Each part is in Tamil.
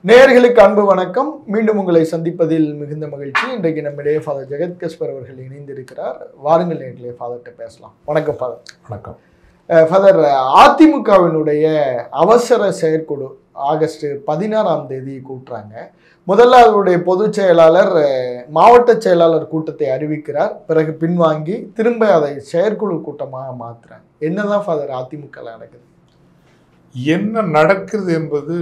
நேயர்களுக்கு அன்பு வணக்கம். மீண்டும் உங்களை சந்திப்பதில் மிகுந்த மகிழ்ச்சி. இன்றைக்கு நம்மிடையே ஃபாதர் ஜெகத் கஸ்பர் அவர்கள் இணைந்திருக்கிறார். வாருங்கள் நேயர்களே, ஃபாதர்கிட்ட பேசலாம். வணக்கம் ஃபாதர். வணக்கம் ஃபாதர். அதிமுகவினுடைய அவசர செயற்குழு ஆகஸ்ட் 16 கூட்டுறாங்க. முதல்ல அவருடைய பொதுச் செயலாளர் மாவட்ட செயலாளர் கூட்டத்தை அறிவிக்கிறார். பிறகு பின்வாங்கி திரும்ப அதை செயற்குழு கூட்டமாக மாற்றுறாங்க. என்னதான் ஃபாதர் அதிமுக நடக்குது? என்ன நடக்குது என்பது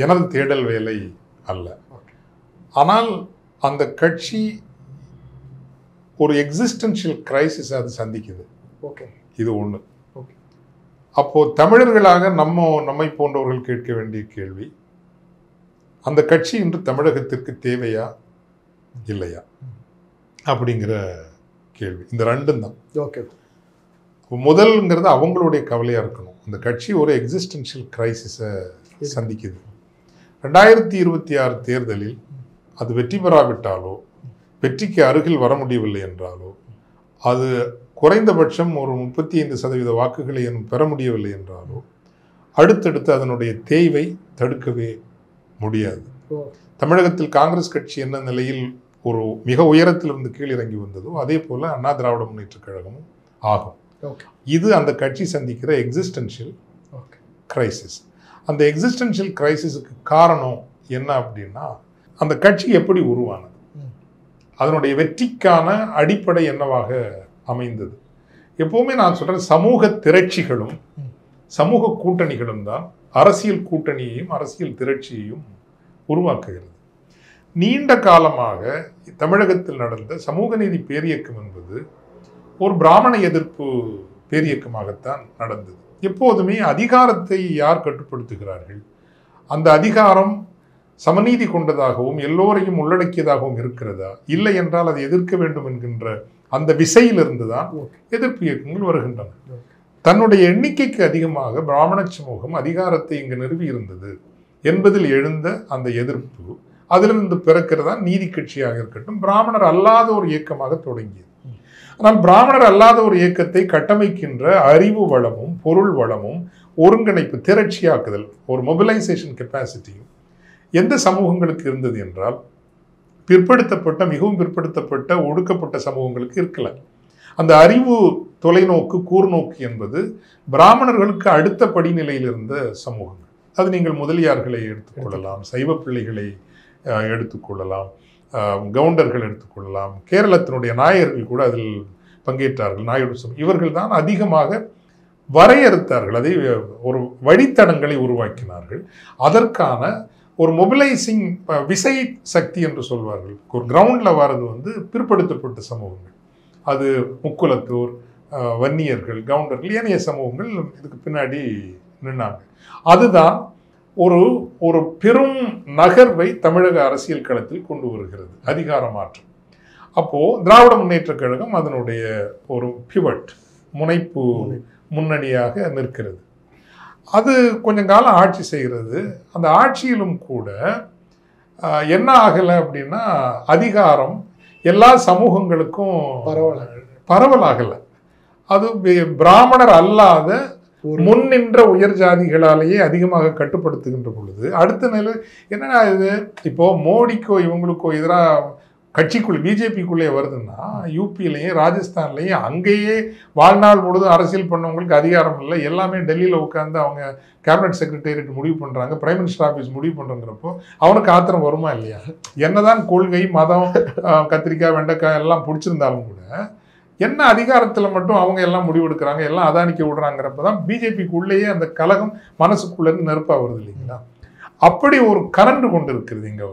எனது தேடல் வேலை அல்ல. ஆனால் அந்த கட்சி ஒரு எக்ஸிஸ்டென்ஷியல் கிரைசிஸ் அது சந்திக்குது. ஓகே, இது ஒன்று. அப்போ தமிழர்களாக நம்மை போன்றவர்கள் கேட்க வேண்டிய கேள்வி, அந்த கட்சி இன்று தமிழகத்திற்கு தேவையா இல்லையா அப்படிங்கிற கேள்வி. இந்த ரெண்டும் தான். ஓகே, முதல்ங்கிறது அவங்களுடைய கவலையா இருக்கணும். அந்த கட்சி ஒரு எக்ஸிஸ்டென்ஷியல் கிரைசிஸை சந்திக்குது. 2026 தேர்தலில் அது வெற்றி பெறாவிட்டாலோ, வெற்றிக்கு அருகில் வர முடியவில்லை என்றாலோ, அது குறைந்தபட்சம் ஒரு 35% வாக்குகளை பெற முடியவில்லை என்றாலோ, அடுத்தடுத்து அதனுடைய தேய்வை தடுக்கவே முடியாது. தமிழகத்தில் காங்கிரஸ் கட்சி என்ன நிலையில் ஒரு மிக உயரத்திலிருந்து கீழிறங்கி வந்ததோ, அதே போல அண்ணா திராவிட முன்னேற்ற கழகமும் ஆகும். இது அந்த கட்சி சந்திக்கிற எக்ஸிஸ்டென்ஷியல் கிரைசிஸ். அந்த எக்ஸிஸ்டென்ஷியல் கிரைசிஸுக்கு காரணம் என்ன அப்படின்னா, அந்த கட்சி எப்படி உருவானது, அதனுடைய வெற்றிக்கான அடிப்படை என்னவாக அமைந்தது. எப்பவுமே நான் சொல்றேன், சமூக திரட்சிகளும் சமூக கூட்டணிகளும் தான் அரசியல் கூட்டணியையும் அரசியல் திரட்சியையும் உருவாக்குகிறது. நீண்ட காலமாக தமிழகத்தில் நடந்த சமூக நீதி பேரியக்கம் என்பது ஒரு பிராமண எதிர்ப்பு பேரியக்கமாகத்தான் நடந்தது. எப்போதுமே அதிகாரத்தை யார் கட்டுப்படுத்துகிறார்கள், அந்த அதிகாரம் சமநீதி கொண்டதாகவும் எல்லோரையும் உள்ளடக்கியதாகவும் இருக்கிறதா, இல்லை என்றால் அதை எதிர்க்க வேண்டும் என்கின்ற அந்த விசையிலிருந்து தான் எதிர்ப்பு இயக்கங்கள் வருகின்றன. தன்னுடைய எண்ணிக்கைக்கு அதிகமாக பிராமண சமூகம் அதிகாரத்தை இங்கு நிறுவி இருந்தது என்பதில் எழுந்த அந்த எதிர்ப்பு, அதிலிருந்து பிறக்கிறதா நீதி கட்சியாக இருக்கட்டும், பிராமணர் அல்லாத ஒரு இயக்கமாக தொடங்கியது. ஆனால் பிராமணர் அல்லாத ஒரு இயக்கத்தை கட்டமைக்கின்ற அறிவு வளமும் பொருள் வளமும் ஒருங்கிணைப்பு திரட்சியாக்குதல், ஒரு மொபிலைசேஷன் கெப்பாசிட்டியும் எந்த சமூகங்களுக்கு இருந்தது என்றால், பிற்படுத்தப்பட்ட மிகவும் பிற்படுத்தப்பட்ட ஒடுக்கப்பட்ட சமூகங்களுக்கு இருக்கல. அந்த அறிவு தொலைநோக்கு கூர்நோக்கு என்பது பிராமணர்களுக்கு அடுத்த படிநிலையில் இருந்த சமூகங்கள். அது நீங்கள் முதலியார்களை எடுத்துக்கொள்ளலாம், சைவ பிள்ளைகளை எடுத்துக்கொள்ளலாம், கவுண்டர்கள் எடுத்துக்கொள்ளலாம், கேரளத்தினுடைய நாயர்கள் கூட அதில் பங்கேற்றார்கள். நாயுடு இவர்கள் தான் அதிகமாக வரையறுத்தார்கள், அதை ஒரு வழித்தடங்களை உருவாக்கினார்கள். அதற்கான ஒரு மொபிலைசிங் விசை சக்தி என்று சொல்வார்கள். ஒரு கிரவுண்டில் வர்றது பிற்படுத்தப்பட்ட சமூகங்கள், அது முக்குலத்தூர், வன்னியர்கள், கவுண்டர்கள், ஏனைய சமூகங்கள் இதுக்கு பின்னாடி நின்னாங்க. அதுதான் ஒரு பெரும் நகர்வை தமிழக அரசியல் களத்தில் கொண்டு வருகிறது, அதிகார மாற்றம். அப்போ திராவிட முன்னேற்ற கழகம் அதனுடைய ஒரு பிவட், முனைப்பு முன்னணியாக நிற்கிறது. அது கொஞ்சம் காலம் ஆட்சி செய்கிறது. அந்த ஆட்சியிலும் கூட என்ன ஆகலை அப்படின்னா, அதிகாரம் எல்லா சமூகங்களுக்கும் பரவலாகலை. அது பிராமணர் அல்லாத முன்னின்ற உயர் ஜாதிகளாலேயே அதிகமாக கட்டுப்படுத்துகின்ற பொழுது அடுத்த நிலை என்னன்னா, இது இப்போ மோடிக்கோ இவங்களுக்கோ எதிராக கட்சிக்குள்ள பிஜேபிக்குள்ளே வருதுன்னா, யூபியிலையும் ராஜஸ்தான்லையும் அங்கேயே வாழ்நாள் முழுதும் அரசியல் பண்ணவங்களுக்கு அதிகாரம் இல்லை. எல்லாமே டெல்லியில் உட்காந்து அவங்க கேபினட் செக்ரட்டேரியட் முடிவு பண்ணுறாங்க, பிரைம் மினிஸ்டர் ஆஃபீஸ் முடிவு பண்ணுறங்கிறப்போ அவனுக்கு ஆத்திரம் வருமா இல்லையா? என்னதான் கொள்கை, மதம், கத்திரிக்காய், வெண்டைக்காய் எல்லாம் பிடிச்சிருந்தாலும் கூட என்ன அதிகாரத்தில் மட்டும் அவங்க எல்லாம் முடிவெடுக்கிறாங்க, எல்லாம் அதானிக்க விடுறாங்கிறப்ப தான் பிஜேபிக்குள்ளேயே அந்த கலகம் மனசுக்குள்ளேருந்து நெருப்பாக வருது இல்லைங்களா? அப்படி ஒரு கரண்டு கொண்டு இருக்கிறது இங்கே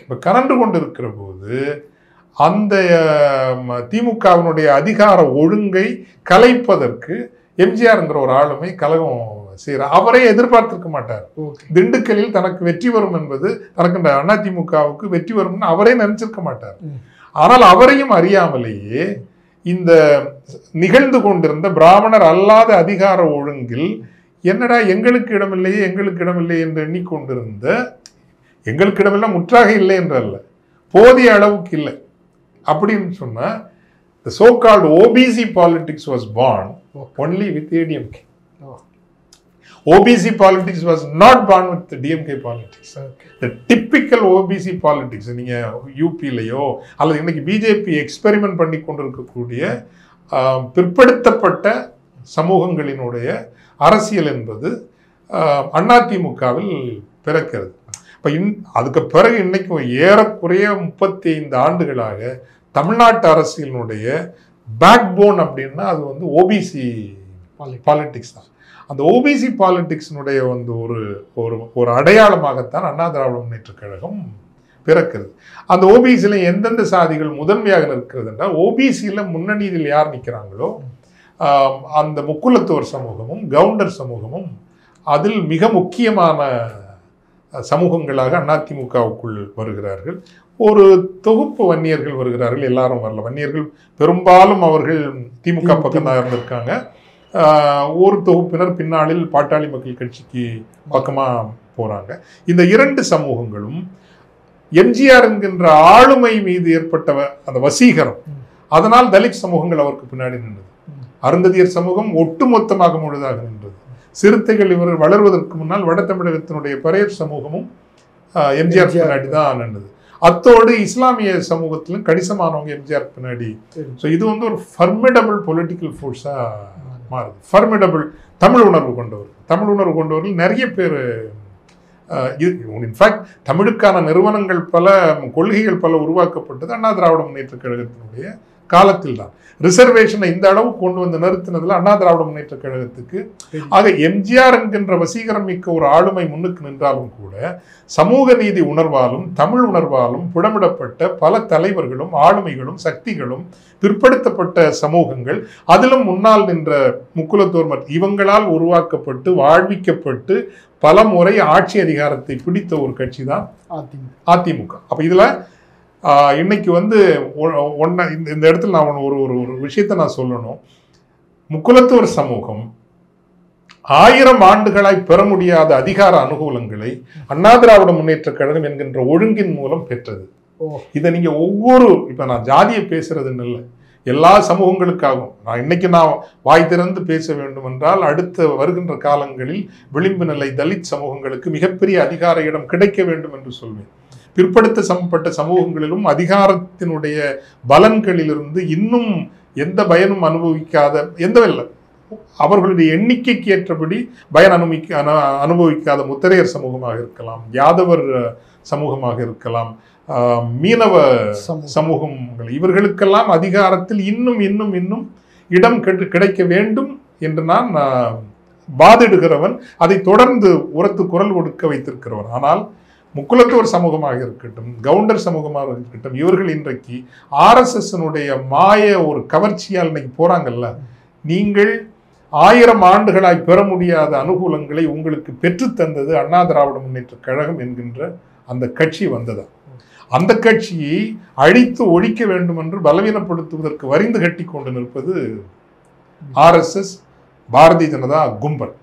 இப்போ கரண்டு கொண்டு இருக்கிற போது அந்த திமுகவினுடைய அதிகார ஒழுங்கை கலைப்பதற்கு எம்ஜிஆர்ங்கிற ஒரு ஆளுமை கலகம் செய்கிறார். அவரே எதிர்பார்த்திருக்க மாட்டார். திண்டுக்கல்லில் தனக்கு வெற்றி வரும் என்பது, தனக்கு அதிமுகவுக்கு வெற்றி வரும்னு அவரே நினைச்சிருக்க மாட்டார். ஆனால் அவரையும் அறியாமலேயே இந்த நிகழ்ந்து கொண்டிருந்த பிராமணர் அல்லாத அதிகார ஒழுங்கில் என்னடா எங்களுக்கு இடமில்லையே எங்களுக்கு இடமில்லை என்று எண்ணிக்கொண்டிருந்த, எங்களுக்கு இடமில்லை முற்றாக இல்லை என்றல்ல, போதிய அளவுக்கு இல்லை அப்படின்னு சொன்னா, the so-called OBC politics was born only with ADMK. OBC politics was not born with DMK politics. The typical OBC politics நீங்க யூபிலையோ அல்லது இன்னைக்கு பிஜேபி எக்ஸ்பெரிமெண்ட் பண்ணி கொண்டிருக்கக்கூடிய பிற்படுத்தப்பட்ட சமூகங்களினுடைய அரசியல் என்பது அதிமுகவில் பிறக்கிறது. இப்போ அதுக்கு பிறகு இன்னைக்கு ஏறக்குறைய 35 ஆண்டுகளாக தமிழ்நாட்டு அரசியலினுடைய பேக் போன் அப்படின்னா அது வந்து ஓபிசி பாலிடிக்ஸ் தான். அந்த ஓபிசி பாலிடிக்ஸினுடைய வந்து ஒரு அடையாளமாகத்தான் அண்ணா திராவிட முன்னேற்றக் கழகம் பிறக்கிறது. அந்த ஓபிசியில் எந்தெந்த சாதிகள் முதன்மையாக நிற்கிறது என்றால், ஓபிசியில் முன்னணியில் யார் நிற்கிறாங்களோ அந்த முக்குலத்தோர் சமூகமும் கவுண்டர் சமூகமும் அதில் மிக முக்கியமான சமூகங்களாக அதிமுகவுக்குள் வருகிறார்கள். ஒரு தொகுப்பு வன்னியர்கள் வருகிறார்கள், எல்லாரும் வரல. வன்னியர்கள் பெரும்பாலும் அவர்கள் திமுக பக்கம் தான் இருந்திருக்காங்க. ஒரு தொகுப்பினர் பின்னாளில் பாட்டாளி மக்கள் கட்சிக்கு பக்கமா போறாங்க. இந்த இரண்டு சமூகங்களும் எம்ஜிஆர் என்கின்ற ஆளுமை மீது ஏற்பட்ட அந்த வசீகரம், அதனால் தலித் சமூகங்கள் அவருக்கு பின்னாடி நின்றது. அருந்ததியர் சமூகம் ஒட்டுமொத்தமாக முழுதாக நின்றது. சிறுத்தைகள் இவர்கள் வளர்வதற்கு முன்னால் வட தமிழகத்தினுடைய பரையர் சமூகமும் எம்ஜிஆர் பின்னாடி தான் நின்றது. அத்தோடு இஸ்லாமிய சமூகத்திலும் கணிசமானவங்க எம்ஜிஆர் பின்னாடி. ஸோ இது வந்து ஒரு ஃபர்மிடபிள் பொலிட்டிக்கல் ஃபோர்ஸா மாறுது. ஃபர்மிடபிள் தமிழ் உணர்வு கொண்டவர்கள் நிறைய பேர். இன்ஃபேக்ட் தமிழுக்கான நிறுவனங்கள் பல, கொள்கைகள் பல உருவாக்கப்பட்டது அண்ணா திராவிட முன்னேற்ற கழகத்தினுடைய காலத்தில் தான். ரிசர்வேஷனை இந்த அளவு கொண்டு வந்து நிறுத்தினதுல அண்ணா திராவிட முன்னேற்ற கழகத்துக்கு. ஆக எம்ஜிஆர் என்கின்ற வசீகரம் மிக்க ஒரு ஆளுமை முன்னுக்கு நின்றாலும் கூட சமூக நீதி உணர்வாலும் தமிழ் உணர்வாலும் புடமிடப்பட்ட பல தலைவர்களும் ஆளுமைகளும் சக்திகளும் பிற்படுத்தப்பட்ட சமூகங்கள், அதிலும் முன்னால் நின்ற முக்குலத்தோர் இவங்களால் உருவாக்கப்பட்டு வாழ்விக்கப்பட்டு பல முறை ஆட்சி அதிகாரத்தை பிடித்த ஒரு கட்சி தான் அதிமுக. அப்ப இதுல இன்னைக்கு வந்து இந்த இடத்துல நான் ஒரு விஷயத்தை நான் சொல்லணும். முக்குலத்தோர் சமூகம் 1000 ஆண்டுகளாய் பெற முடியாத அதிகார அனுகூலங்களை அண்ணா திராவிட முன்னேற்ற கழகம் என்கின்ற ஒழுங்கின் மூலம் பெற்றது. இதை நீங்க இப்ப நான் ஜாதியை பேசுறதுன்னு இல்லை, எல்லா சமூகங்களுக்காகவும் நான் வாய் திறந்து பேச வேண்டும் என்றால் அடுத்த வருகின்ற காலங்களில் விளிம்பு நிலை தலித் சமூகங்களுக்கு மிகப்பெரிய அதிகார இடம் கிடைக்க வேண்டும் என்று சொல்வேன். பிற்படுத்தப்பட்ட சமூகங்களிலும் அதிகாரத்தினுடைய பலன்களிலிருந்து இன்னும் எந்த பயனும் அனுபவிக்காத அவர்களுடைய எண்ணிக்கைக்கு ஏற்றபடி பயன் அனுபவிக்காத முத்திரையர் சமூகமாக இருக்கலாம், யாதவர் சமூகமாக இருக்கலாம், மீனவ சமூகங்கள், இவர்களுக்கெல்லாம் அதிகாரத்தில் இன்னும் இன்னும் இன்னும் இடம் கிடைக்க வேண்டும் என்று நான் வாதிடுகிறவன், அதை தொடர்ந்து உரத்து குரல் கொடுக்க வைத்திருக்கிறவன். ஆனால் முக்குலத்தோர் சமூகமாக இருக்கட்டும், கவுண்டர் சமூகமாக இருக்கட்டும், இவர்கள் இன்றைக்கு RSSனுடைய மாய ஒரு கவர்ச்சியால் இன்னைக்கு போறாங்கல்ல. நீங்கள் 1000 ஆண்டுகளாய் பெற முடியாத அனுகூலங்களை உங்களுக்கு பெற்று தந்தது அண்ணா திராவிட முன்னேற்ற கழகம் என்கின்ற அந்த கட்சி வந்ததா. அந்த கட்சியை அழித்து ஒழிக்க வேண்டும் என்று பலவீனப்படுத்துவதற்கு வரிந்து கட்டி கொண்டு நிற்பது RSS, பாரதிய ஜனதா கும்பல்.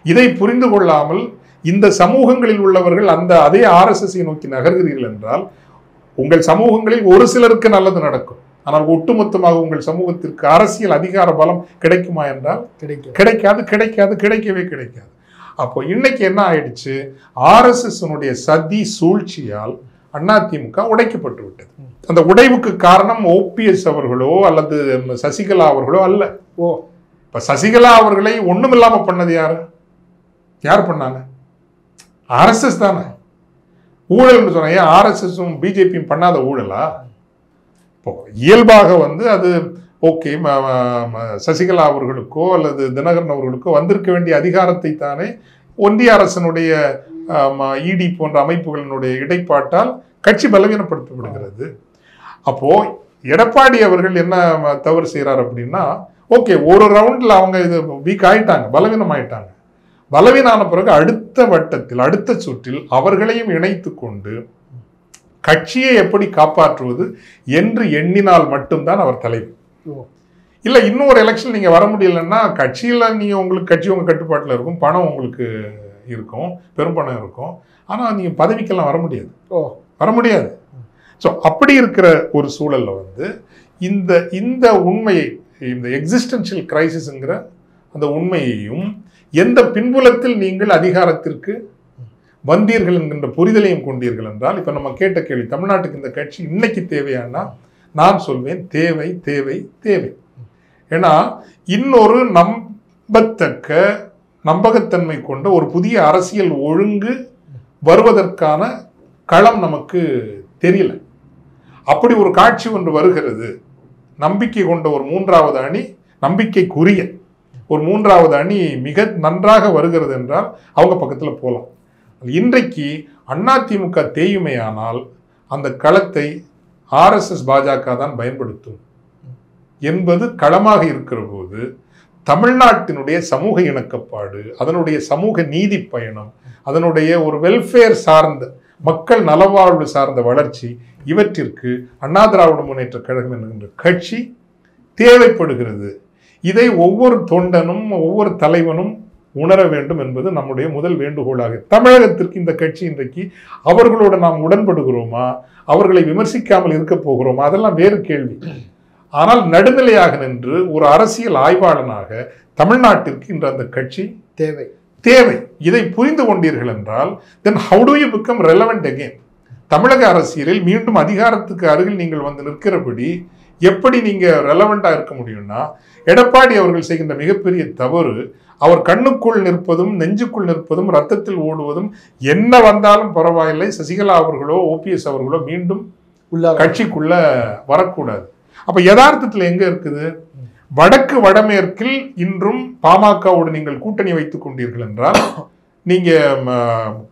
இதை புரிந்து கொள்ளாமல் இந்த சமூகங்களில் உள்ளவர்கள் அதே RSSஐ நோக்கி நகர்கிறீர்கள் என்றால் உங்கள் சமூகங்களில் ஒரு சிலருக்கு நல்லது நடக்கும், ஆனால் ஒட்டுமொத்தமாக உங்கள் சமூகத்திற்கு அரசியல் அதிகார பலம் கிடைக்குமா என்றால் கிடைக்கவே கிடைக்காது. அப்போ இன்னைக்கு என்ன ஆயிடுச்சு, RSSனுடைய சதி சூழ்ச்சியால் அதிமுக உடைக்கப்பட்டு விட்டது. அந்த உடைவுக்கு காரணம் OPS அவர்களோ அல்லது சசிகலா அவர்களோ அல்ல. இப்ப சசிகலா அவர்களை ஒண்ணுமில்லாம பண்ணது யார் பண்ணாங்க? RSS தானே. ஊழல்னு சொன்ன RSSும் பிஜேபியும் பண்ணாத ஊழலா? இப்போ இயல்பாக அது ஓகே, சசிகலா அவர்களுக்கோ அல்லது தினகரன் அவர்களுக்கோ வந்திருக்க வேண்டிய அதிகாரத்தை தானே ஒன்றிய அரசனுடைய ED போன்ற அமைப்புகளினுடைய இடைப்பாட்டால் கட்சி பலவீனப்படுத்தப்படுகிறது. அப்போ எடப்பாடி அவர்கள் என்ன தவறு செய்யறாரு அப்படின்னா, ஓகே ஒரு ரவுண்ட்ல அவங்க இது வீக் ஆயிட்டாங்க, பலவீனம் ஆயிட்டாங்க. பலவீனான பிறகு அடுத்த வட்டத்தில் அடுத்த சுற்றில் அவர்களையும் இணைத்து கொண்டு கட்சியை எப்படி காப்பாற்றுவது என்று எண்ணினால் மட்டும்தான் அவர் தலைவர். இல்ல இன்னொரு எலெக்ஷன் நீங்க வர முடியலன்னா கட்சியில நீங்க உங்களுக்கு கட்சி உங்க கட்டுப்பாட்டில் இருக்கும், பணம் உங்களுக்கு இருக்கும், பெரும் பணம் இருக்கும், ஆனா நீங்க பதவிக்கெல்லாம் வர முடியாது. ஸோ அப்படி இருக்கிற ஒரு சூழல்ல இந்த உண்மையை, இந்த எக்ஸிஸ்டென்ஷியல் கிரைசிஸ்ங்கிற அந்த உண்மையையும் எந்த பின்புலத்தில் நீங்கள் அதிகாரத்திற்கு வந்தீர்கள் என்கின்ற புரிதலையும் கொண்டீர்கள் என்றால், இப்ப நம்ம கேட்ட கேள்வி, தமிழ்நாட்டுக்கு இந்த கட்சி இன்னைக்கு தேவையானா, நான் சொல்வேன் தேவை தேவை தேவை. ஏன்னா இன்னொரு நம்பத்தக்க நம்பகத்தன்மை கொண்ட ஒரு புதிய அரசியல் ஒழுங்கு வருவதற்கான களம் நமக்கு தெரியல. அப்படி ஒரு காட்சி ஒன்று வருகிறது, நம்பிக்கை கொண்ட ஒரு மூன்றாவது அணி, நம்பிக்கைக்குரிய ஒரு மூன்றாவது அணி மிக நன்றாக வருகிறது என்றால் அவங்க பக்கத்துல போகலாம். இன்றைக்கு அதிமுக தேயுமையானால் அந்த களத்தை RSS பாஜக தான் பயன்படுத்தும் என்பது களமாக இருக்கிற போது, தமிழ்நாட்டினுடைய சமூக இணக்கப்பாடு, அதனுடைய சமூக நீதி பயணம், அதனுடைய ஒரு வெல்ஃபேர் சார்ந்த மக்கள் நலவாழ்வு சார்ந்த வளர்ச்சி, இவற்றிற்கு அண்ணா திராவிட முன்னேற்ற கழகம் என்கின்ற கட்சி தேவைப்படுகிறது. இதை ஒவ்வொரு தொண்டனும் ஒவ்வொரு தலைவனும் உணர வேண்டும் என்பது நம்முடைய முதல் வேண்டுகோளாக. தமிழகத்திற்கு இந்த கட்சி இன்றைக்கு அவர்களோடு நாம் உடன்படுகிறோமா, அவர்களை விமர்சிக்காமல் இருக்க போகிறோமா, அதெல்லாம் வேறு கேள்வி. ஆனால் நடுநிலையாக நின்று ஒரு அரசியல் ஆய்வாளனாக தமிழ்நாட்டிற்கு இன்று அந்த கட்சி தேவை தேவை. இதை புரிந்து கொண்டீர்கள் என்றால் then how do you become relevant again? தமிழக அரசியலில் மீண்டும் அதிகாரத்துக்கு அருகில் நீங்கள் வந்து நிற்கிறபடி எப்படி நீங்க ரெலவெண்டா இருக்க முடியும்னா, எடப்பாடி அவர்கள் செய்கின்ற மிகப்பெரிய தவறு, அவர் கண்ணுக்குள் நிற்பதும் நெஞ்சுக்குள் நிற்பதும் ரத்தத்தில் ஓடுவதும், என்ன வந்தாலும் பரவாயில்லை, சசிகலா அவர்களோ OPS அவர்களோ மீண்டும் கட்சிக்குள்ள வரக்கூடாது. அப்ப யதார்த்தத்தில் எங்க இருக்குது? வடக்கு வடமேற்கில் இன்றும் பாமகவோடு நீங்கள் கூட்டணி வைத்துக் கொண்டீர்கள் என்றால் நீங்க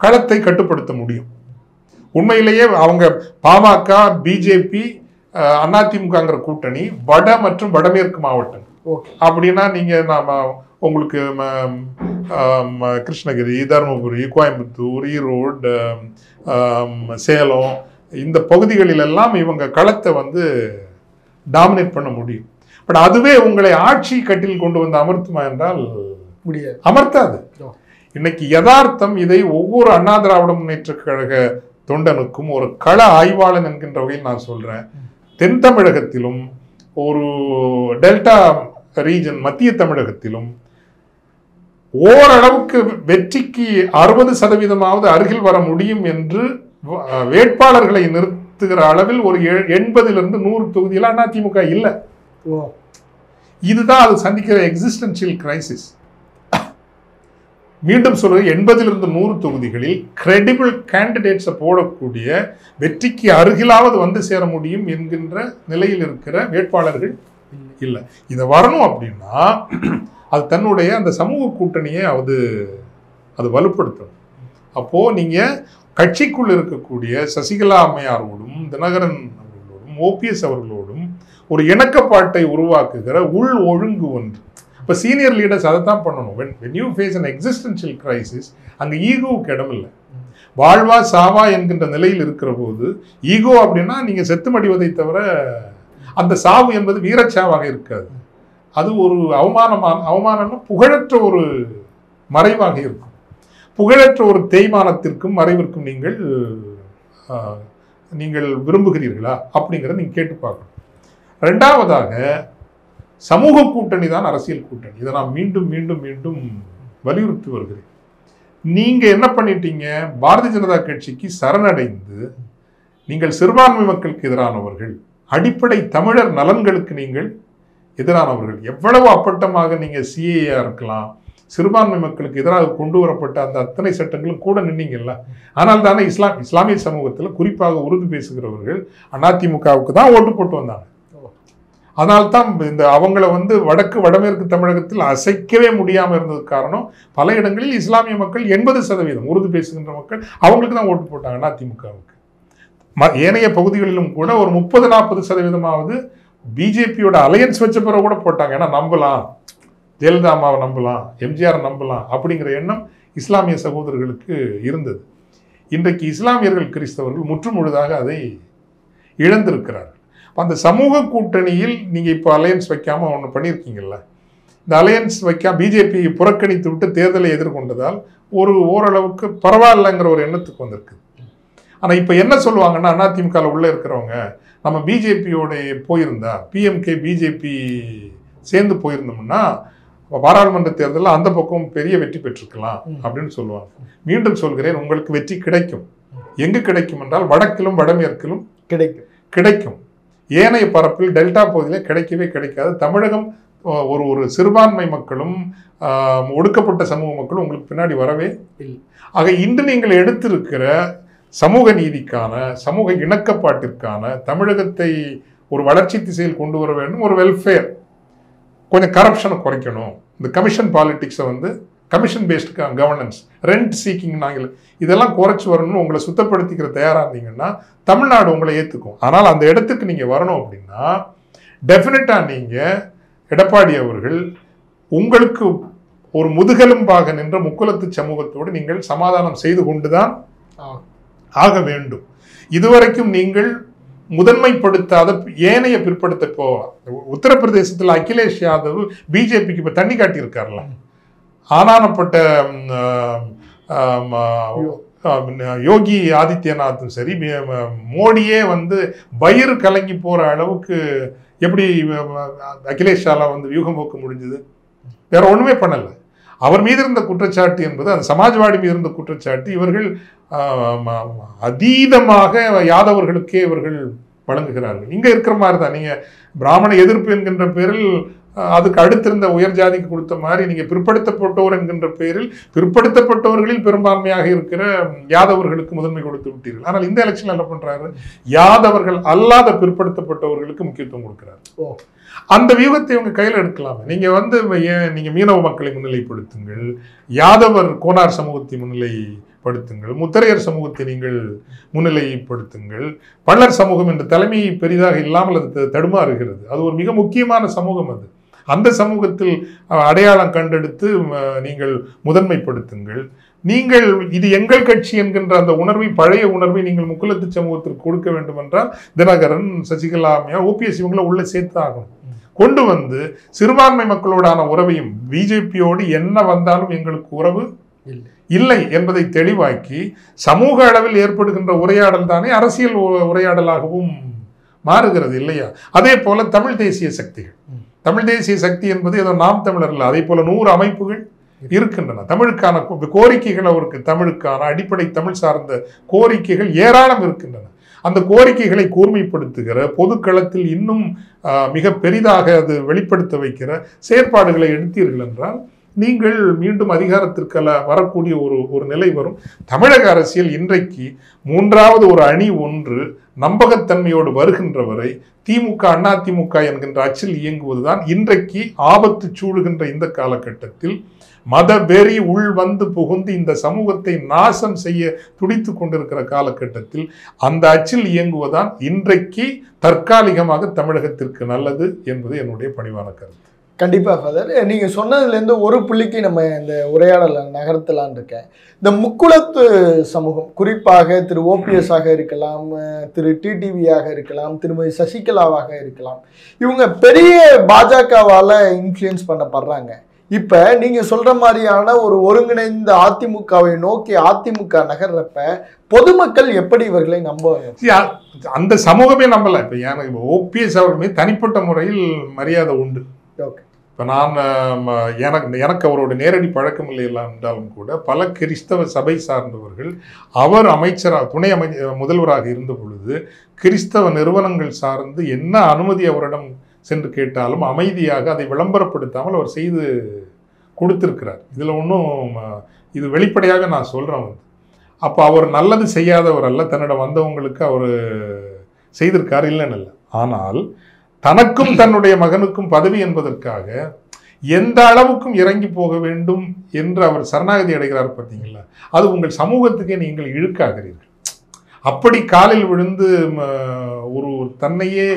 களத்தை கட்டுப்படுத்த முடியும். உண்மையிலேயே அவங்க பாமக, பிஜேபி, அதிமுகங்கிற கூட்டணி வட மற்றும் வடமேற்கு மாவட்டம் அப்படின்னா, நீங்க உங்களுக்கு கிருஷ்ணகிரி, தருமபுரி, கோயம்புத்தூர், ஈரோடு, சேலம் இந்த பகுதிகளிலெல்லாம் இவங்க களத்தை வந்து டாமினேட் பண்ண முடியும். பட் அதுவே உங்களை ஆட்சி கட்டில் கொண்டு வந்து அமர்த்துமா என்றால் முடியாது, அமர்த்தாது. இன்னைக்கு யதார்த்தம் இதை ஒவ்வொரு அண்ணா திராவிட முன்னேற்ற கழக தொண்டனுக்கும் ஒரு கள ஆய்வாளன் என்கின்ற வகையில் நான் சொல்றேன். தென் தமிழகத்திலும் ஒரு டெல்டா ரீஜன் மத்திய தமிழகத்திலும் ஓரளவுக்கு வெற்றிக்கு 60% அருகில் வர முடியும் என்று வேட்பாளர்களை நிறுத்துகிற அளவில் ஒரு 80 to 100 தொகுதியில் அதிமுக இல்லை. இதுதான் அது சந்திக்கிற எக்ஸிஸ்டென்ஷியல் கிரைசிஸ். மீண்டும் சொல்றது, 80 to 100 தொகுதிகளில் கிரெடிபிள் கேண்டிடேட்ஸை போடக்கூடிய, வெற்றிக்கு அருகிலாவது வந்து சேர முடியும் என்கின்ற நிலையில் இருக்கிற வேட்பாளர்கள் இல்லை. இதை வரணும் அப்படின்னா அது தன்னுடைய அந்த சமூக கூட்டணியை அது வலுப்படுத்தணும். அப்போ நீங்க கட்சிக்குள் இருக்கக்கூடிய சசிகலா அம்மையாரோடும் தினகரன் அவர்களோடும் OPS அவர்களோடும் ஒரு இணக்கப்பாட்டை உருவாக்குகிற உள் ஒழுங்கு ஒன்று. இப்போ சீனியர் லீடர்ஸ் அதை தான் பண்ணணும். when you face an existential crisis, அங்கே ஈகோவுக்கு இடம் இல்லை. வாழ்வா சாவா என்கின்ற நிலையில் இருக்கிற போது ஈகோ அப்படின்னா நீங்க செத்து மடிவதை தவிர அந்த சாவு என்பது வீரச்சாவாக இருக்காது. அது ஒரு அவமானம்னா புகழற்ற ஒரு மறைவாக இருக்கும். புகழற்ற ஒரு தேய்மானத்திற்கும் மறைவிற்கும் நீங்கள் விரும்புகிறீர்களா அப்படிங்கிறத நீங்க கேட்டு பார்க்கணும். ரெண்டாவதாக, சமூக கூட்டணி தான் அரசியல் கூட்டணி. இதை நான் மீண்டும் மீண்டும் மீண்டும் வலியுறுத்தி வருகிறேன். நீங்க என்ன பண்ணிட்டீங்க? பாரதிய ஜனதா கட்சிக்கு சரணடைந்து நீங்கள் சிறுபான்மை மக்களுக்கு எதிரானவர்கள், அடிப்படை தமிழர் நலன்களுக்கு நீங்கள் எதிரானவர்கள். எவ்வளவு அப்பட்டமாக நீங்க CAA இருக்கலாம், சிறுபான்மை மக்களுக்கு எதிராக கொண்டு வரப்பட்ட அந்த அத்தனை சட்டங்களும் கூட நின்னீங்கல்ல. ஆனால் தானே இஸ்லாமிய சமூகத்தில் குறிப்பாக உருது பேசுகிறவர்கள் அதிமுகவுக்கு தான் ஓட்டு போட்டு வந்தாங்க. அதனால்தான் இந்த அவங்கள வந்து வடக்கு வடமேற்கு தமிழகத்தில் அசைக்கவே முடியாமல் இருந்தது காரணம், பல இடங்களில் இஸ்லாமிய மக்கள் 80% உருது பேசுகின்ற மக்கள் அவங்களுக்கு தான் ஓட்டு போட்டாங்க அதிமுகவுக்கு. ஏனைய பகுதிகளிலும் கூட ஒரு 30-40% பிஜேபியோட அலையன்ஸ் வச்ச பிறகு கூட போட்டாங்க. ஏன்னா நம்பலாம், ஜெயலலிதா அம்மாவை நம்பலாம், எம்ஜிஆர் நம்பலாம் அப்படிங்கிற எண்ணம் இஸ்லாமிய சகோதரர்களுக்கு இருந்தது. இன்றைக்கு இஸ்லாமியர்கள் கிறிஸ்தவர்கள் முற்றுமுழுதாக அதை இழந்திருக்கிறார்கள். அந்த சமூக கூட்டணியில் நீங்க இப்போ அலையன்ஸ் வைக்காம ஒன்று பண்ணியிருக்கீங்கல்ல, இந்த அலையன்ஸ் வைக்காம பிஜேபி புறக்கணித்து விட்டு தேர்தலை எதிர்கொண்டதால் ஓரளவுக்கு பரவாயில்லைங்கிற ஒரு எண்ணத்துக்கு வந்திருக்கு. ஆனா இப்ப என்ன சொல்லுவாங்கன்னா, அதிமுக உள்ள இருக்கிறவங்க, நம்ம பிஜேபியோட போயிருந்தா, PMK பிஜேபி சேர்ந்து போயிருந்தோம்னா பாராளுமன்ற தேர்தலில் அந்த பக்கம் பெரிய வெற்றி பெற்றிருக்கலாம் அப்படின்னு சொல்லுவாங்க. மீண்டும் சொல்கிறேன், உங்களுக்கு வெற்றி கிடைக்கும். எங்கு கிடைக்கும் என்றால் வடக்கிலும் வடமேற்கிலும் கிடைக்கும். ஏனைய பரப்பில் டெல்டா பகுதியில் கிடைக்கவே கிடைக்காது. தமிழகம் ஒரு சிறுபான்மை மக்களும் ஒடுக்கப்பட்ட சமூக மக்களும் உங்களுக்கு பின்னாடி வரவே இல்லை. ஆக இன்று நீங்கள் எடுத்திருக்கிற சமூக நீதிக்கான, சமூக இணக்கப்பாட்டிற்கான, தமிழகத்தை ஒரு வளர்ச்சி திசையில் கொண்டு வர வேண்டும், ஒரு வெல்ஃபேர், கொஞ்சம் கரப்ஷனை குறைக்கணும், இந்த கமிஷன் பாலிட்டிக்ஸை வந்து commission based governance, rent seeking, நாங்கள் இதெல்லாம் குறைச்சி வரணும்னு உங்களை சுத்தப்படுத்திக்கிற தயாராக இருந்தீங்கன்னா தமிழ்நாடு உங்களை ஏற்றுக்கும். ஆனால் அந்த இடத்துக்கு நீங்கள் வரணும் அப்படின்னா டெஃபினட்டாக நீங்கள் எடப்பாடி அவர்கள் உங்களுக்கு ஒரு முதுகெலும்பாக நின்ற முக்குலத்து சமூகத்தோடு நீங்கள் சமாதானம் செய்து கொண்டுதான் ஆக வேண்டும். இதுவரைக்கும் நீங்கள் முதன்மைப்படுத்தாத ஏனைய பிற்படுத்த உத்தரப்பிரதேசத்தில் அகிலேஷ் யாதவ் பிஜேபிக்கு இப்போ தண்ணி காட்டியிருக்காருல, ஆனானப்பட்ட யோகி ஆதித்யநாத்தும் சரி, மோடியே வந்து வயிறு கலங்கி போற அளவுக்கு எப்படி அகிலேஷால வந்து வியூகம் போக்க முடிஞ்சது? வேற ஒண்ணுமே பண்ணல. அவர் மீது இருந்த குற்றச்சாட்டு என்பது அந்த சமாஜ்வாடி மீது இருந்த குற்றச்சாட்டு. இவர்கள் அதீதமாக யாதவர்களுக்கே இவர்கள் வழங்குகிறார்கள். இங்க இருக்கிற மாதிரி தான் நீங்க பிராமண எதிர்ப்பு என்கின்ற பேரில் அதுக்கு அடுத்திருந்த உயர் ஜாதிக்கு கொடுத்த மாதிரி நீங்க பிற்படுத்தப்பட்டோர் என்கின்ற பேரில் பிற்படுத்தப்பட்டவர்களில் பெரும்பான்மையாக இருக்கிற யாதவர்களுக்கு முதன்மை கொடுத்து விட்டீர்கள். ஆனால் இந்த எலெக்ஷன் என்ன பண்றாரு? யாதவர்கள் அல்லாத பிற்படுத்தப்பட்டவர்களுக்கு முக்கியத்துவம் கொடுக்கிறார். அந்த வியூகத்தை உங்க கையில் எடுக்கலாமே. நீங்க வந்து நீங்க மீனவ மக்களை முன்னிலைப்படுத்துங்கள், யாதவர் கோனார் சமூகத்தை முன்னிலைப்படுத்துங்கள், முத்தரையர் சமூகத்தை நீங்கள் முன்னிலைப்படுத்துங்கள். பள்ளர் சமூகம் என்ற தலைமை பெரிதாக இல்லாமல் அது தடுமாறுகிறது. அது ஒரு மிக முக்கியமான சமூகம். அது அந்த சமூகத்தில் அடையாளம் கண்டெடுத்து நீங்கள் முதன்மைப்படுத்துங்கள். நீங்கள் இது எங்கள் கட்சி என்கின்ற அந்த உணர்வை, பழைய உணர்வை நீங்கள் முக்குலத்து சமூகத்திற்கு கொடுக்க வேண்டும் என்றால் தினகரன், சசிகலா அம்மையார், ஓபிஎஸ் இவங்களை உள்ள சேர்த்து ஆகணும். கொண்டு வந்து சிறுபான்மை மக்களோடான உறவையும், பிஜேபியோடு என்ன வந்தாலும் எங்களுக்கு உறவு இல்லை என்பதை தெளிவாக்கி சமூக அளவில் ஏற்படுகின்ற உரையாடல் தானே அரசியல் உரையாடலாகவும் மாறுகிறது இல்லையா? அதே போல தமிழ் தேசிய சக்திகள், தமிழ் தேசிய சக்தி என்பது ஏதோ நாம் தமிழர் இல்லை, அதே போல 100 அமைப்புகள் இருக்கின்றன. தமிழுக்கான கோரிக்கைகள், அவருக்கு தமிழுக்கான அடிப்படை தமிழ் சார்ந்த கோரிக்கைகள் ஏராளம் இருக்கின்றன. அந்த கோரிக்கைகளை கூர்மைப்படுத்துகிற, பொதுக்களத்தில் இன்னும் மிக பெரிதாக அது வெளிப்படுத்த வைக்கிற செயற்பாடுகளை எடுத்தீர்கள் என்றால் நீங்கள் மீண்டும் அதிகாரத்திற்கு வரக்கூடிய ஒரு நிலை வரும். தமிழக அரசியல் இன்றைக்கு 3வது ஒரு அணி ஒன்று நம்பகத்தன்மையோடு வருகின்ற வரை திமுக, அதிமுக என்கின்ற அச்சில் இயங்குவதுதான் இன்றைக்கு ஆபத்து சூழுகின்ற இந்த காலகட்டத்தில் மத வெறி உள் வந்து புகுந்து இந்த சமூகத்தை நாசம் செய்ய துடித்து கொண்டிருக்கிற காலகட்டத்தில் அந்த அச்சில் இயங்குவதுதான் இன்றைக்கு தற்காலிகமாக தமிழகத்திற்கு நல்லது என்பது என்னுடைய பணிவான கருத்து. கண்டிப்பா ஃபாதர், நீங்க சொன்னதுலேருந்து ஒரு புள்ளிக்கு நம்ம இந்த உரையாடலை நகர்த்தலான் இருக்கேன். இந்த முக்குலத்து சமூகம், குறிப்பாக திரு ஓபிஎஸ் ஆக இருக்கலாம், திரு டிடிவியாக இருக்கலாம், திருமதி சசிகலாவாக இருக்கலாம், இவங்க பெரிய பாஜகவால இன்ஃப்ளூயன்ஸ் பண்ணப்படுறாங்க. இப்ப நீங்க சொல்ற மாதிரியான ஒரு ஒருங்கிணைந்த அதிமுகவை நோக்கி அதிமுக நகர்றப்ப பொதுமக்கள் எப்படி இவர்களை நம்புவாங்க? அந்த சமூகமே நம்பல. இப்ப எனக்கு ஓபிஎஸ் அவர்களுமே தனிப்பட்ட முறையில் மரியாதை உண்டு. இப்போ நான் எனக்கு அவரோட நேரடி பழக்கம் இல்லை என்றாலும் கூட பல கிறிஸ்தவ சபை சார்ந்தவர்கள், அவர் துணை முதல்வராக இருந்த பொழுது கிறிஸ்தவ நிறுவனங்கள் சார்ந்து என்ன அனுமதி அவரிடம் சென்று கேட்டாலும் அமைதியாக அதை விளம்பரப்படுத்தாமல் அவர் செய்து கொடுத்திருக்கிறார். இதில் ஒன்றும் இது வெளிப்படையாக நான் சொல்கிறேன். அப்போ அவர் நல்லது செய்யாதவர் அல்ல, தன்னிடம் வந்தவங்களுக்கு அவர் செய்திருக்கார், இல்லைன்னு இல்லை. ஆனால் தனக்கும் தன்னுடைய மகனுக்கும் பதவி என்பதற்காக எந்த அளவுக்கும் இறங்கி போக வேண்டும் என்று அவர் சரணாகதி அடைகிறார் பார்த்தீங்களா? அது உங்கள் சமூகத்துக்கே நீங்கள் இழுக்காகிறீர்கள். அப்படி காலில் விழுந்து ஒரு தன்னையே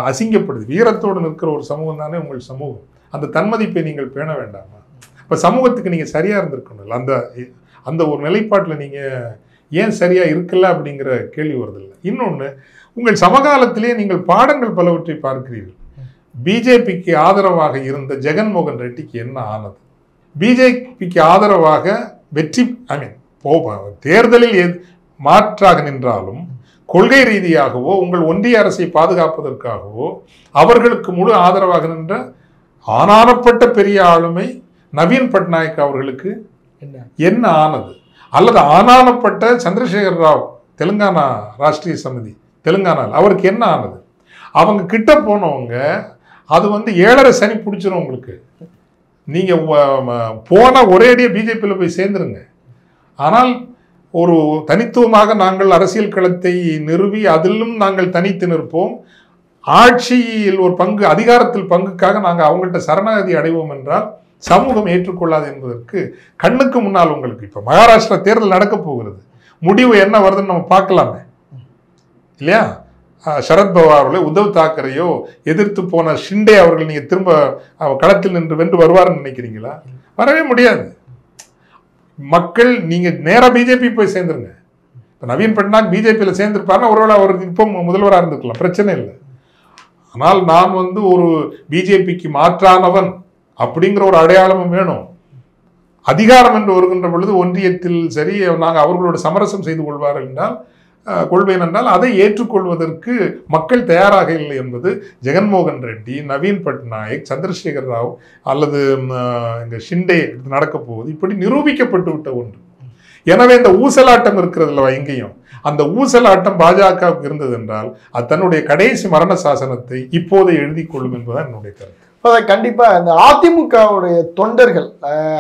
அசிங்கப்படுது வீரத்தோடு நிற்கிற ஒரு சமூகம் தானே உங்கள் சமூகம். அந்த தன்மதிப்பை நீங்கள் பேண வேண்டாமா? இப்போ சமூகத்துக்கு நீங்கள் சரியாக இருந்திருக்கணும். அந்த ஒரு நிலைப்பாட்டில் நீங்கள் ஏன் சரியாக இருக்கல அப்படிங்கிற கேள்வி வருதில்லை. இன்னொன்று, உங்கள் சமகாலத்திலே நீங்கள் பாடங்கள் பலவற்றை பார்க்கிறீர்கள். பிஜேபிக்கு ஆதரவாக இருந்த ஜெகன்மோகன் ரெட்டிக்கு என்ன ஆனது? பிஜேபிக்கு ஆதரவாக தேர்தலில் மாற்றாக நின்றாலும் கொள்கை ரீதியாகவோ உங்கள் ஒன்றிய அரசை பாதுகாப்பதற்காகவோ அவர்களுக்கு முழு ஆதரவாக நின்ற ஆனானப்பட்ட பெரிய ஆளுமை நவீன் பட்நாயக் அவர்களுக்கு என்ன ஆனது? அல்லது ஆனானப்பட்ட சந்திரசேகர் ராவ் தெலுங்கானா ராஷ்டிரிய சமிதி தெலுங்கானாவில் அவருக்கு என்ன ஆனது? அவங்க கிட்ட போனவங்க அது வந்து 7.5 சனி பிடிச்சிரும் உங்களுக்கு. நீங்க போன ஒரேடியே பிஜேபியில் போய் சேர்ந்துருங்க. ஆனால் ஒரு தனித்துவமாக நாங்கள் அரசியல் களத்தை நிறுவி அதிலும் நாங்கள் தனித்து நிற்போம், ஆட்சியில் ஒரு பங்கு அதிகாரத்தில் பங்குக்காக நாங்கள் அவங்கள்ட்ட சரணாகதி அடைவோம் என்றால் சமூகம் ஏற்றுக்கொள்ளாது என்பதற்கு கண்ணுக்கு முன்னால் உங்களுக்கு இப்போ மகாராஷ்டிரா தேர்தல் நடக்க போகிறது. முடிவு என்ன வருதுன்னு நம்ம பார்க்கலாமே இல்லையா? சரத்பவார் அவர்களோ உத்தவ் தாக்கரையோ எதிர்த்து போன ஷிண்டே அவர்கள் நீங்கள் திரும்ப களத்தில் நின்று வென்று வருவார்னு நினைக்கிறீங்களா? வரவே முடியாது. மக்கள் நீங்கள் நேராக பிஜேபி போய் சேர்ந்துருங்க. இப்போ நவீன் பட்நாயக் பிஜேபியில் சேர்ந்துருப்பாருன்னா ஒருவேளை அவருக்கு இப்போ முதல்வராக இருந்துக்கலாம், பிரச்சனை இல்லை. ஆனால் நான் வந்து ஒரு பிஜேபிக்கு மாற்றானவன் அப்படிங்கிற ஒரு அடையாளமும் வேணும். அதிகாரம் என்று வருகின்ற பொழுது ஒன்றியத்தில் சரி நாங்கள் அவர்களோட சமரசம் செய்து கொள்வேன் என்றால் அதை ஏற்றுக்கொள்வதற்கு மக்கள் தயாராக இல்லை என்பது ஜெகன்மோகன் ரெட்டி, நவீன் பட்நாயக், சந்திரசேகர் ராவ் அல்லது இங்கே ஷிண்டே நடக்க போகுது இப்படி நிரூபிக்கப்பட்டு விட்ட ஒன்று. எனவே இந்த ஊசலாட்டம் இருக்கிறதுல எங்கேயும் அந்த ஊசலாட்டம் பாஜகவுக்கு இருந்தது என்றால் அது தன்னுடைய கடைசி மரண சாசனத்தை இப்போதை எழுதி கொள்ளும் என்பதுதான் என்னுடைய கருத்து. கண்டிப்பா இந்த அதிமுகவுடைய தொண்டர்கள்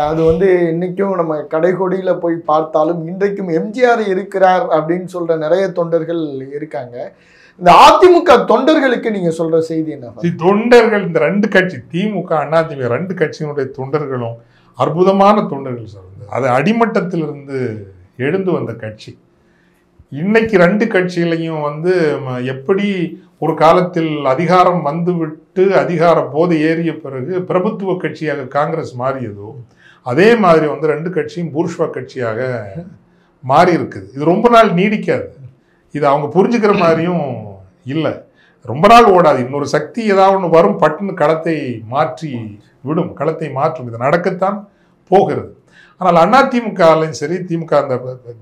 அது வந்து இன்னைக்கும் நம்ம கடைகொடியில போய் பார்த்தாலும் இன்றைக்கும் எம்ஜிஆர் இருக்கிறார் அப்படின்னு சொல்ற நிறைய தொண்டர்கள் இருக்காங்க. இந்த அதிமுக தொண்டர்களுக்கு நீங்க சொல்ற செய்தி என்ன? தொண்டர்கள் இந்த ரெண்டு கட்சி திமுக அதிமுக ரெண்டு கட்சியினுடைய தொண்டர்களும் அற்புதமான தொண்டர்கள் சார். அது அடிமட்டத்திலிருந்து எழுந்து வந்த கட்சி. இன்னைக்கு ரெண்டு கட்சிகளையும் வந்து எப்படி ஒரு காலத்தில் அதிகாரம் வந்துவிட்டு அதிகார போதை ஏறிய பிறகு பிரபுத்துவ கட்சியாக காங்கிரஸ் மாறியதோ அதே மாதிரி வந்து ரெண்டு கட்சியும் பூர்ஷ்வா கட்சியாக மாறி இருக்குது. இது ரொம்ப நாள் நீடிக்காது. இது அவங்க புரிஞ்சுக்கிற மாதிரியும் இல்லை, ரொம்ப நாள் ஓடாது. இன்னொரு சக்தி ஏதாவது ஒன்று வரும், பட்டுன்னு களத்தை மாற்றி விடும், களத்தை மாற்றும். இது நடக்கத்தான் போகிறது. ஆனால் அதிமுகலையும் சரி திமுக அந்த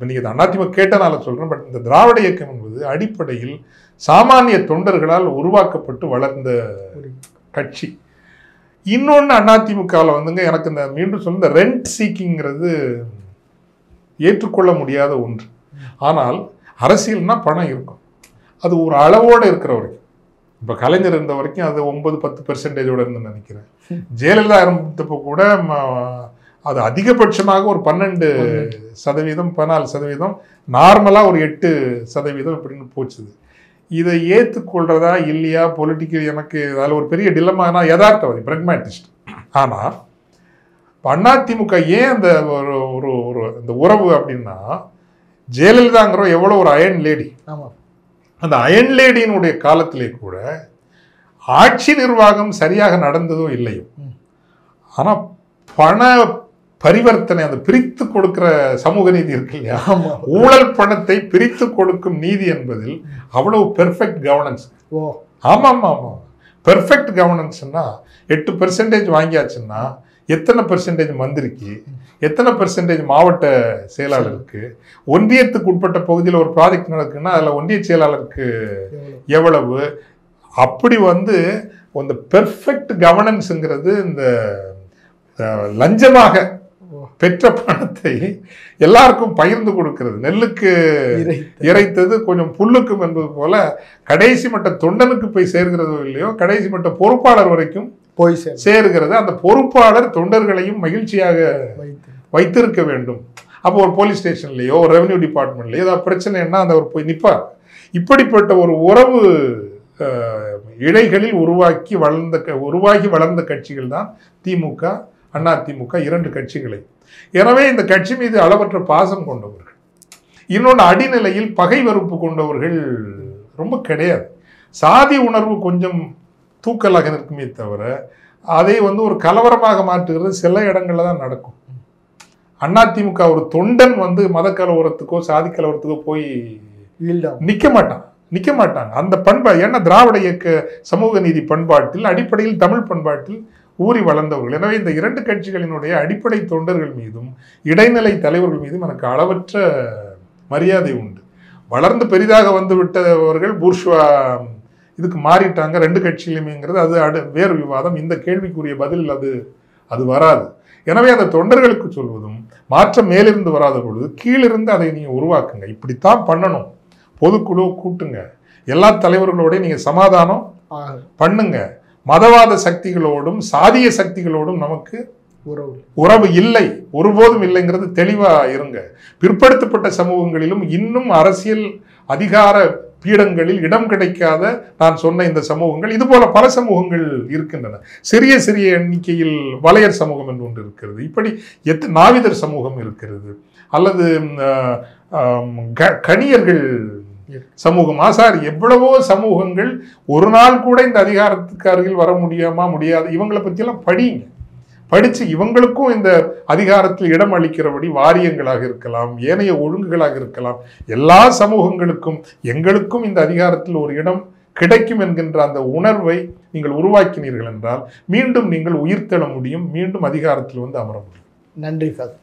நீங்கள் அதிமுக கேட்டனால சொல்கிறேன். பட் இந்த திராவிட இயக்கம் என்பது அடிப்படையில் சாமானிய தொண்டர்களால் உருவாக்கப்பட்டு வளர்ந்த கட்சி. இன்னொன்று அதிமுகவில் வந்துங்க எனக்கு இந்த மீண்டும் சொல்ல இந்த ரெண்ட் சீக்கிங்கிறது ஏற்றுக்கொள்ள முடியாத ஒன்று. ஆனால் அரசியல்னா பணம் இருக்கும், அது ஒரு அளவோடு இருக்கிற வரைக்கும். இப்போ கலைஞர் இருந்த வரைக்கும் அது 9-10% இருந்துன்னு நினைக்கிறேன். ஜெயலலிதா இருந்தப்போ கூட அது அதிகபட்சமாக ஒரு 12%, 14%, நார்மலாக ஒரு 8% இப்படின்னு போச்சுது. இதை ஏற்றுக்கொள்றதா இல்லையா பொலிட்டிக்கல் எனக்கு அதில் ஒரு பெரிய டிலமானா யதார்த்தவாதி பிரெக்மேட்டிஸ்ட். ஆனால் அதிமுக ஏன் அந்த ஒரு இந்த உறவு அப்படின்னா ஜெயலலிதாங்கிற எவ்வளோ ஒரு அயன் லேடி. அந்த அயன் லேடியினுடைய காலத்திலே கூட ஆட்சி நிர்வாகம் சரியாக நடந்ததோ இல்லையோ, ஆனால் பண பரிவர்த்தனை அந்த பிரித்து கொடுக்கிற சமூக நீதி இருக்கு இல்லையா, ஊழல் பணத்தை பிரித்து கொடுக்கும் நீதி என்பதில் அவ்வளவு பெர்ஃபெக்ட் கவர்னன்ஸ். ஆமாம் ஆமாம், பெர்ஃபெக்ட் கவர்னன்ஸ்னா 8% வாங்கியாச்சுன்னா எத்தனை பெர்சன்டேஜ் மந்திரிக்கு, எத்தனை பெர்சன்டேஜ் மாவட்ட செயலாளருக்கு, ஒன்றியத்துக்கு உட்பட்ட பகுதியில் ஒரு ப்ராஜெக்ட் நடக்குன்னா அதில் ஒன்றிய செயலாளருக்கு எவ்வளவு, அப்படி வந்து அந்த பெர்ஃபெக்ட் கவர்னன்ஸுங்கிறது இந்த லஞ்சமாக பெற்ற பணத்தை எல்லாருக்கும் பகிர்ந்து கொடுக்கிறது. நெல்லுக்கு இறைத்தது கொஞ்சம் புல்லுக்கும் என்பது போல கடைசி மட்ட தொண்டனுக்கு போய் சேர்கிறதோ இல்லையோ கடைசி மட்ட பொறுப்பாளர் வரைக்கும் போய் சேருகிறது. அந்த பொறுப்பாளர் தொண்டர்களையும் மகிழ்ச்சியாக வைத்திருக்க வேண்டும். அப்போ ஒரு போலீஸ் ஸ்டேஷன்லேயோ ஒரு ரெவன்யூ டிபார்ட்மெண்ட்லேயோ ஏதாவது பிரச்சனைன்னா அந்த அவர் போய் நிற்பார். இப்படிப்பட்ட ஒரு உறவு இழைகளில் உருவாகி வளர்ந்த கட்சிகள் தான் திமுக அதிமுக, இரண்டு கட்சிகளை. எனவே இந்த கட்சி மீது அளவற்ற பாசம் கொண்டவர்கள், இன்னொன்று அடிநிலையில் பகை வெறுப்பு கொண்டவர்கள் ரொம்ப கிடையாது. சாதி உணர்வு கொஞ்சம் தூக்கலாக இருக்குமே தவிர அதை வந்து ஒரு கலவரமாக மாற்றுகிறது சில இடங்கள்ல தான் நடக்கும். அதிமுக ஒரு தொண்டன் வந்து மத கலவரத்துக்கோ சாதி கலவரத்துக்கோ போய் நிற்க மாட்டாங்க. அந்த பண்பாடு ஏன்னா திராவிட இயக்க சமூக நீதி பண்பாட்டில் அடிப்படையில் தமிழ் பண்பாட்டில் ஊறி வளர்ந்தவர்கள். எனவே இந்த இரண்டு கட்சிகளினுடைய அடிப்படை தொண்டர்கள் மீதும் இடைநிலை தலைவர்கள் மீதும் எனக்கு அளவற்ற மரியாதை உண்டு. வளர்ந்து பெரிதாக வந்து விட்டவர்கள் பூர்ஷ்வா இதுக்கு மாறிட்டாங்க 2 கட்சியிலுமேங்கிறது அது வேறு விவாதம். இந்த கேள்விக்குரிய பதில் அது வராது. எனவே அந்த தொண்டர்களுக்கு சொல்வதும் மாற்றம் மேலிருந்து வராத பொழுது கீழிருந்து அதை நீங்க உருவாக்குங்க. இப்படித்தான் பண்ணணும். பொதுக்குழு கூட்டுங்க, எல்லா தலைவர்களோடையும் நீங்க சமாதானம் பண்ணுங்க. மதவாத சக்திகளோடும் சாதிய சக்திகளோடும் நமக்கு உறவு இல்லை, ஒருபோதும் இல்லைங்கிறது தெளிவா இருங்க. பிற்படுத்தப்பட்ட சமூகங்களிலும் இன்னும் அரசியல் அதிகார பீடங்களில் இடம் கிடைக்காத நான் சொன்ன இந்த சமூகங்கள், இது போல பல சமூகங்கள் இருக்கின்றன. சிறிய சிறிய எண்ணிக்கையில் வலையர் சமூகம் என்று ஒன்று இருக்கிறது, இப்படி நாவிதர் சமூகம் இருக்கிறது, அல்லது கணியர்கள் சமூகம், ஆசாரி, எவ்வளவோ சமூகங்கள் ஒரு நாள் கூட இந்த அதிகாரத்துக்கு அருகில் வர முடியாது. இவங்களை பற்றியெல்லாம் படிச்சு இவங்களுக்கும் இந்த அதிகாரத்தில் இடம் அளிக்கிறபடி வாரியங்களாக இருக்கலாம், ஏனைய ஒழுங்குகளாக இருக்கலாம், எல்லா சமூகங்களுக்கும் எங்களுக்கும் இந்த அதிகாரத்தில் ஒரு இடம் கிடைக்கும் என்கின்ற அந்த உணர்வை நீங்கள் உருவாக்கினீர்கள் என்றால் மீண்டும் நீங்கள் உயிர்த்தெழ முடியும், மீண்டும் அதிகாரத்தில் அமர முடியும். நன்றி சார்.